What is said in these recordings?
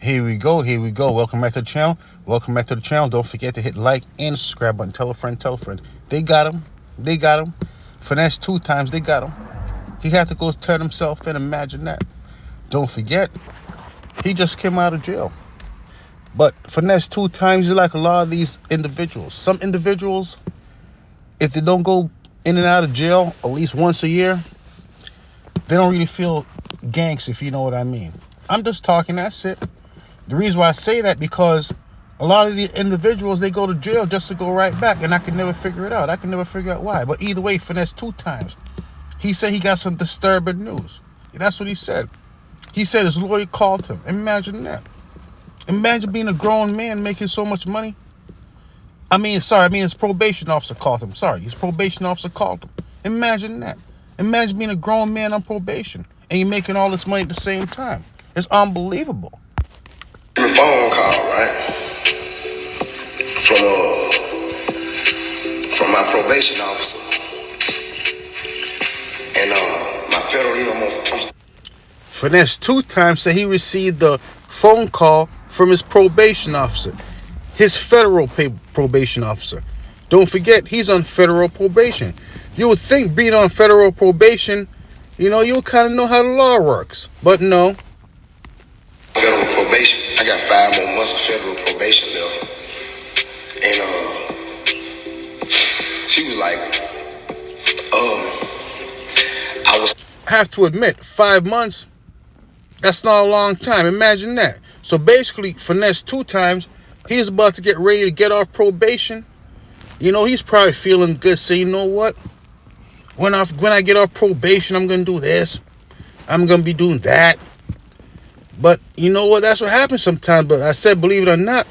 Here we go. Here we go. Welcome back to the channel. Welcome back to the channel. Don't forget to hit like and subscribe button. Tell a friend. Tell a friend. They got him. They got him. Finesse2Tymes. They got him. He had to go turn himself in. Imagine that. Don't forget, he just came out of jail. But Finesse2Tymes is like a lot of these individuals. Some individuals, if they don't go in and out of jail at least once a year, they don't really feel gangs, if you know what I mean. I'm just talking, that's it. The reason why I say that, because a lot of the individuals, they go to jail just to go right back, and I can never figure it out. I can never figure out why. But either way, Finesse2Tymes, he said he got some disturbing news. That's what he said. He said his lawyer called him. Imagine that. Imagine being a grown man making so much money. His probation officer called him. His probation officer called him. Imagine that. Imagine being a grown man on probation and you're making all this money at the same time. It's unbelievable. A phone call, right? From my probation officer. And my federal, Finesse2Tymes said he received the phone call from his probation officer, his federal probation officer. Don't forget, he's on federal probation. You would think being on federal probation, you would kind of know how the law works. But no. Federal probation. I got 5 more months of federal probation left. And she was like, I have to admit, 5 months, that's not a long time. Imagine that. So basically, Finesse2Tymes, he's about to get ready to get off probation. He's probably feeling good, saying, you know what? When I get off probation, I'm going to do this. I'm going to be doing that. But you know what? That's what happens sometimes. But I said, believe it or not,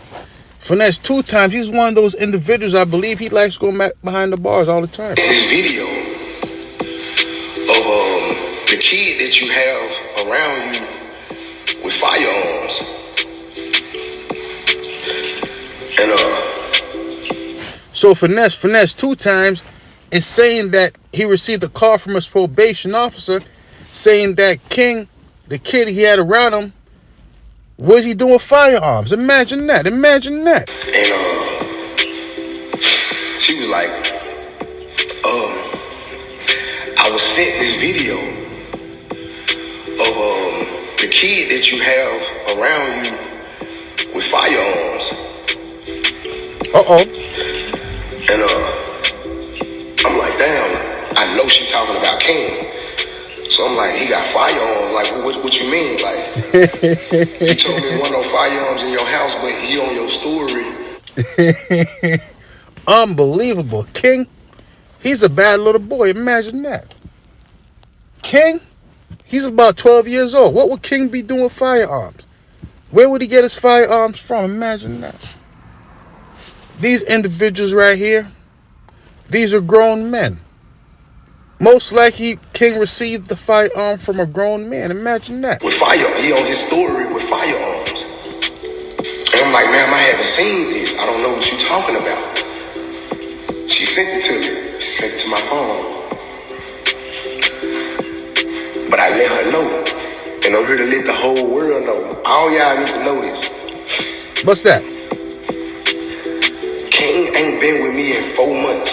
Finesse2Tymes, he's one of those individuals, I believe, he likes going back behind the bars all the time. This video of the kid that you have around you with firearms. So Finesse2Tymes is saying that he received a call from his probation officer saying that King, the kid he had around him, was he doing firearms? Imagine that. Imagine that. And she was like, I was sent this video of the kid that you have around you with firearms. And I'm like, damn, I know she talking about King. So I'm like, he got firearms. Like, what you mean? Like, you told me one of firearms in your house, but he on your story. Unbelievable. King, he's a bad little boy. Imagine that. King, he's about 12 years old. What would King be doing with firearms? Where would he get his firearms from? Imagine that. These individuals right here, these are grown men. Most likely, King received the firearm from a grown man. Imagine that. With he on his story with firearms. And I'm like, ma'am, I haven't seen this. I don't know what you're talking about. She sent it to me. She sent it to my phone. But I let her know. And I'm here to let the whole world know. All y'all need to know this. What's that? King ain't been with me in 4 months.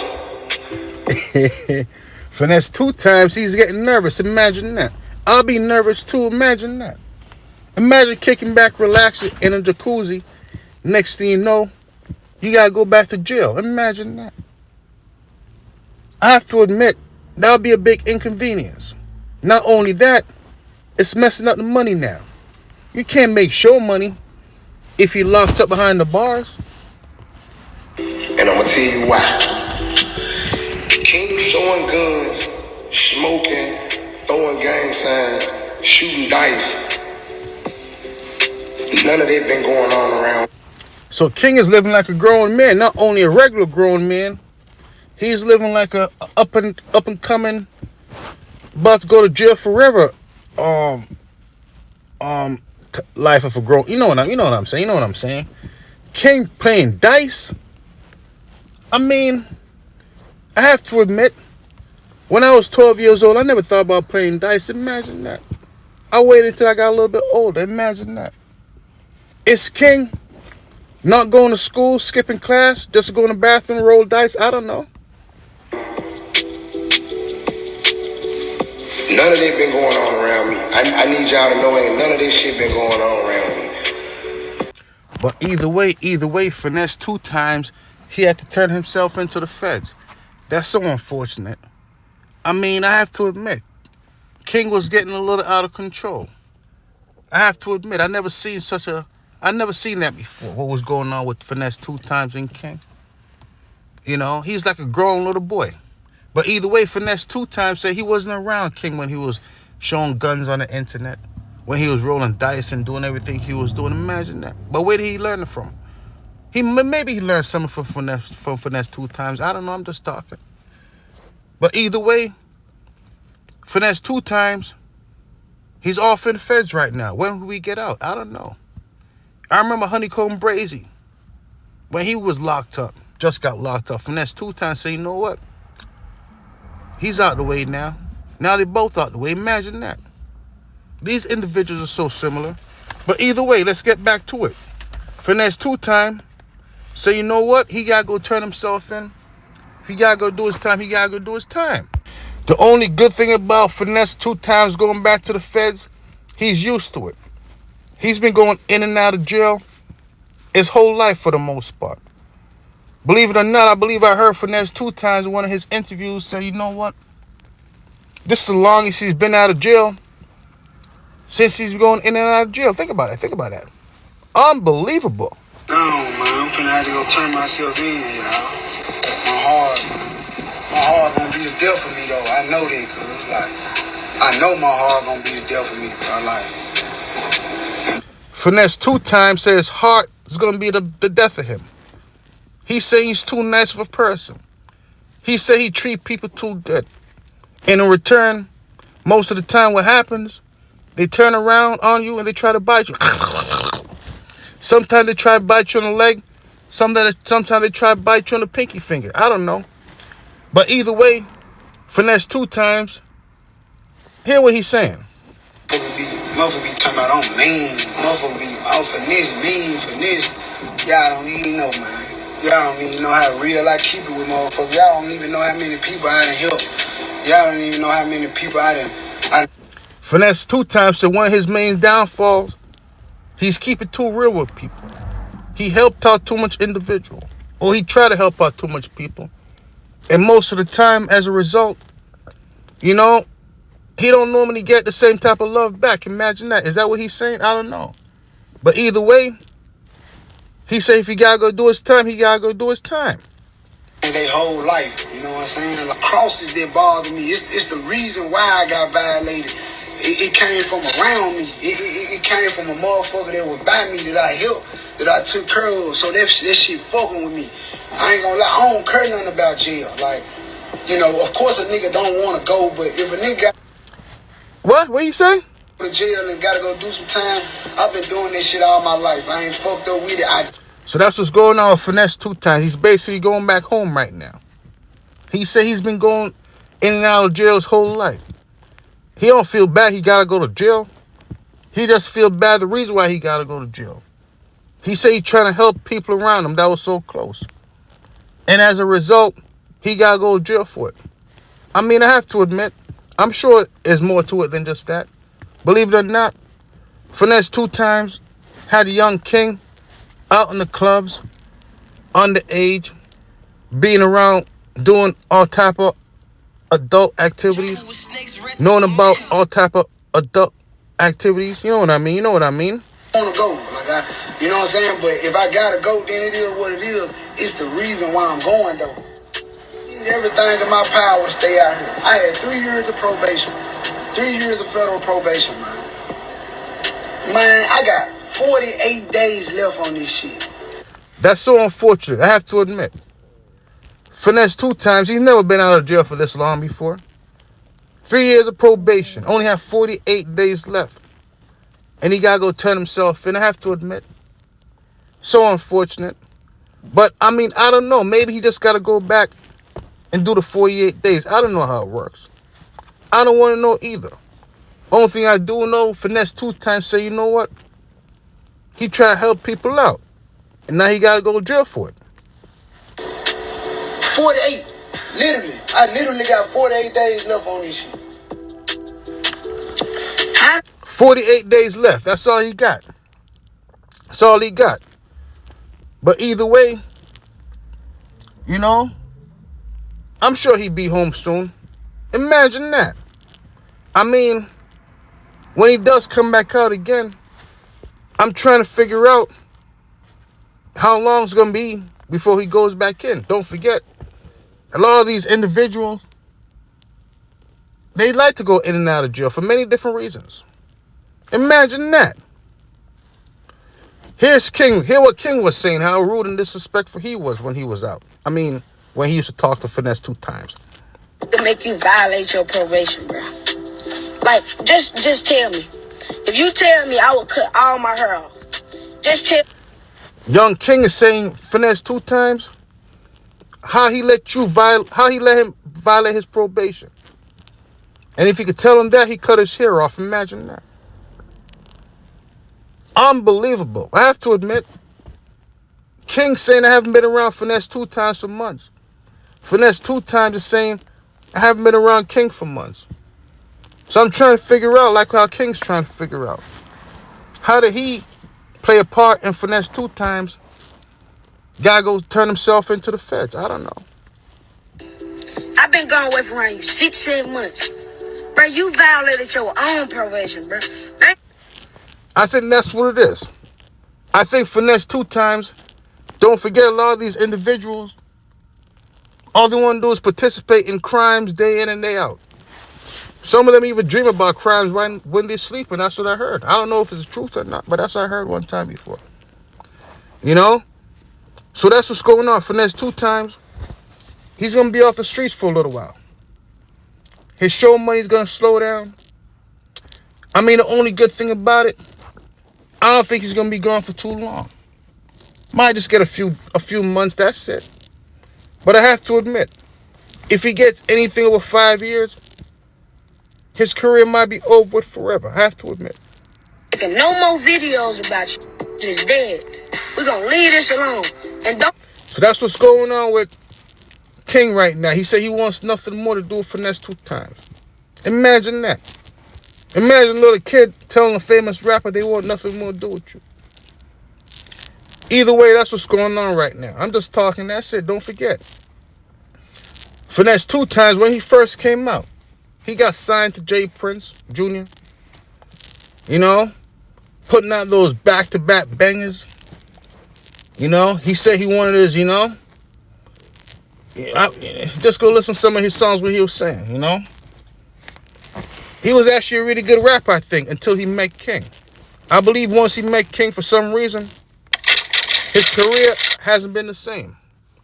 Finesse2Tymes, he's getting nervous. Imagine that. I'll be nervous too. Imagine that. Imagine kicking back, relaxing in a jacuzzi. Next thing you know, you gotta go back to jail. Imagine that. I have to admit, that would be a big inconvenience. Not only that, it's messing up the money now. You can't make show money if you're locked up behind the bars. And I'm gonna tell you why. King showing guns, smoking, throwing gang signs, shooting dice. None of that been going on around. So King is living like a grown man, not only a regular grown man. He's living like a up and coming, about to go to jail forever. Life of a grown. You know what I'm saying. You know what I'm saying. King playing dice. I mean, I have to admit, when I was 12 years old, I never thought about playing dice. Imagine that. I waited until I got a little bit older. Imagine that. Is King not going to school, skipping class, just going to the bathroom, roll dice? I don't know. None of that been going on around me. I need y'all to know ain't none of this shit been going on around me. But either way, Finesse2Tymes, he had to turn himself into the feds. That's so unfortunate. I mean, I have to admit, King was getting a little out of control. I have to admit, I never seen that before. What was going on with Finesse2Tymes and King? You know, he's like a grown little boy. But either way, Finesse2Tymes said he wasn't around King when he was showing guns on the internet, when he was rolling dice and doing everything he was doing. Imagine that. But where did he learn it from? Maybe he learned something from Finesse2Tymes. I don't know. I'm just talking. But either way, Finesse2Tymes, he's off in the feds right now. When will we get out? I don't know. I remember Honeycomb Brazy, when he was locked up, just got locked up. Finesse2Tymes said, you know what? He's out the way now. Now they both out the way. Imagine that. These individuals are so similar. But either way, let's get back to it. Finesse2Tymes, so you know what? He got to go turn himself in. If he got to go do his time, he got to go do his time. The only good thing about Finesse2Tymes going back to the feds, he's used to it. He's been going in and out of jail his whole life for the most part. Believe it or not, I believe I heard Finesse2Tymes in one of his interviews say, you know what? This is the longest he's been out of jail since he's going in and out of jail. Think about it. Think about that. Unbelievable. No, man, I'm finna have to go turn myself in, y'all. My heart gonna be the death for me, though. I know that, cuz, like, I know my heart gonna be the death for me, bro. Like, Finesse2Tymes says his heart is gonna be the death of him. He say he's too nice of a person. He say he treat people too good. And in return, most of the time what happens, they turn around on you and they try to bite you. Sometimes they try to bite you on the leg. Sometimes they try to bite you on the pinky finger. I don't know. But either way, Finesse2Tymes, hear what he's saying. motherfucker be talking about I'm mean. Motherfucker be out finesse. Y'all don't even know, man. Y'all don't even know how real I keep it with motherfuckers. Y'all don't even know how many people I done helped. Y'all don't even know how many people I done. Finesse2Tymes said one of his main downfalls, he's keeping too real with people. He helped out too much individual. Or he tried to help out too much people. And most of the time, as a result, you know, he don't normally get the same type of love back. Imagine that. Is that what he's saying? I don't know. But either way, he say if he gotta go do his time, he gotta go do his time. Their whole life, you know what I'm saying? The crosses that bother me, it's the reason why I got violated. It came from around me. It came from a motherfucker that was by me that I helped, that I took care of. So that shit fucking with me. I ain't gonna lie, I don't care nothing about jail. Like, you know, of course a nigga don't want to go, but if a nigga got What you say? to jail and gotta go do some time, I've been doing this shit all my life. I ain't fucked up with it. So that's what's going on with Finesse2Tymes. He's basically going back home right now. He said he's been going in and out of jail his whole life. He don't feel bad he gotta go to jail. He just feel bad the reason why he gotta go to jail. He said he's trying to help people around him that was so close. And as a result, he gotta go to jail for it. I mean, I have to admit, I'm sure there's more to it than just that. Believe it or not, Finesse2Tymes had a young King out in the clubs, underage, being around, doing all type of adult activities, knowing about all type of adult activities. You know what I mean? I want to go, like you know what I'm saying? But if I gotta go, then it is what it is. It's the reason why I'm going though. Everything in my power to stay out here. I had 3 years of probation, 3 years of federal probation, man. Man, I got 48 days left on this shit. That's so unfortunate, I have to admit. Finesse2Tymes, he's never been out of jail for this long before. 3 years of probation, only have 48 days left. And he gotta go turn himself in, I have to admit. So unfortunate. But, I mean, I don't know. Maybe he just gotta go back and do the 48 days. I don't know how it works. I don't want to know either. Only thing I do know, Finesse2Tymes say, you know what? He tried to help people out. And now he got to go to jail for it. 48. Literally. I literally got 48 days left on this shit. 48 days left. That's all he got. That's all he got. But either way, you know, I'm sure he'll be home soon. Imagine that. I mean, when he does come back out again, I'm trying to figure out how long it's going to be before he goes back in. Don't forget, a lot of these individuals, they like to go in and out of jail for many different reasons. Imagine that. Here's King. Hear what King was saying, how rude and disrespectful he was when he was out. I mean, when he used to talk to Finesse2Tymes. To make you violate your probation, bro. Like, just tell me. If you tell me, I will cut all my hair off. Just tell. Young King is saying Finesse2Tymes, how he let him violate his probation. And if you could tell him that, he cut his hair off. Imagine that. Unbelievable. I have to admit, King saying I haven't been around Finesse2Tymes for months. Finesse2Tymes is saying I haven't been around King for months. So I'm trying to figure out, like how King's trying to figure out, how did he play a part in Finesse2Tymes? Guy goes turn himself into the feds. I don't know. I've been gone away from around you 6-7 months. Bro, you violated your own probation, bro. I think that's what it is. I think Finesse2Tymes, don't forget, a lot of these individuals, all they want to do is participate in crimes day in and day out. Some of them even dream about crimes when they're sleeping. That's what I heard. I don't know if it's the truth or not, but that's what I heard one time before. You know? So that's what's going on. Finesse2Tymes, he's going to be off the streets for a little while. His show money's going to slow down. I mean, the only good thing about it, I don't think he's going to be gone for too long. Might just get a few months, that's it. But I have to admit, if he gets anything over 5 years, his career might be over with forever. I have to admit. No more videos about you. It's dead. We're going to leave this alone. And don't. So that's what's going on with King right now. He said he wants nothing more to do with Finesse2Tymes. Imagine that. Imagine a little kid telling a famous rapper they want nothing more to do with you. Either way, that's what's going on right now. I'm just talking. That's it. Don't forget. Finesse2Tymes, when he first came out, he got signed to J. Prince Jr. You know, putting out those back-to-back bangers. You know, he said he wanted his, you know. Just go listen to some of his songs, what he was saying, you know. He was actually a really good rapper, I think, until he met King. I believe once he met King, for some reason, his career hasn't been the same.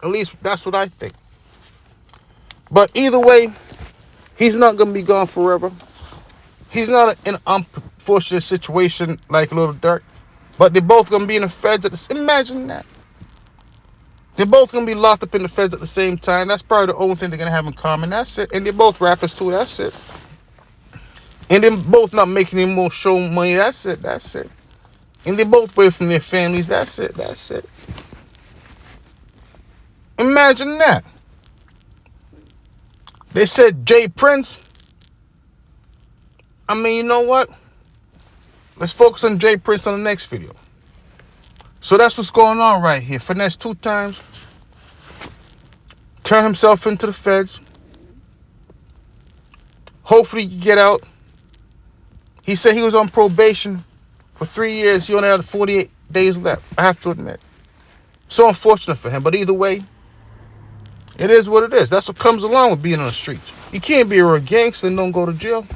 At least that's what I think. But either way, he's not going to be gone forever. He's not in an unfortunate situation like Lil Durk. But they're both going to be in the feds at the... Imagine that. They're both going to be locked up in the feds at the same time. That's probably the only thing they're going to have in common. That's it. And they're both rappers too. That's it. And they're both not making any more show money. That's it. That's it. And they're both away from their families. That's it. That's it. Imagine that. They said J. Prince. I mean, you know what? Let's focus on J. Prince on the next video. So that's what's going on right here. Finesse2Tymes turn himself into the feds. Hopefully he can get out. He said he was on probation for 3 years. He only had 48 days left. I have to admit. So unfortunate for him. But either way, it is what it is. That's what comes along with being on the streets. You can't be a real gangster and don't go to jail.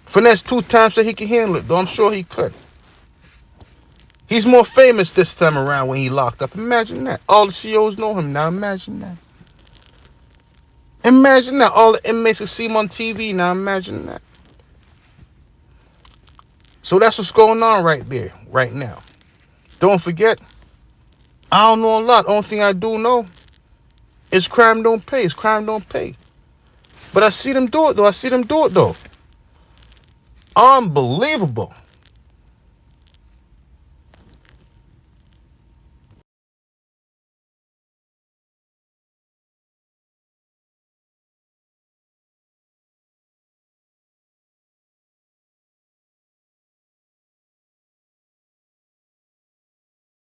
Finesse2Tymes said he can handle it, though I'm sure he could. He's more famous this time around when he locked up. Imagine that. All the CEOs know him now. Imagine that. Imagine that. All the inmates can see him on TV now. Imagine that. So that's what's going on right there, right now. Don't forget, I don't know a lot. Only thing I do know is crime don't pay. It's crime don't pay. But I see them do it, though. Unbelievable.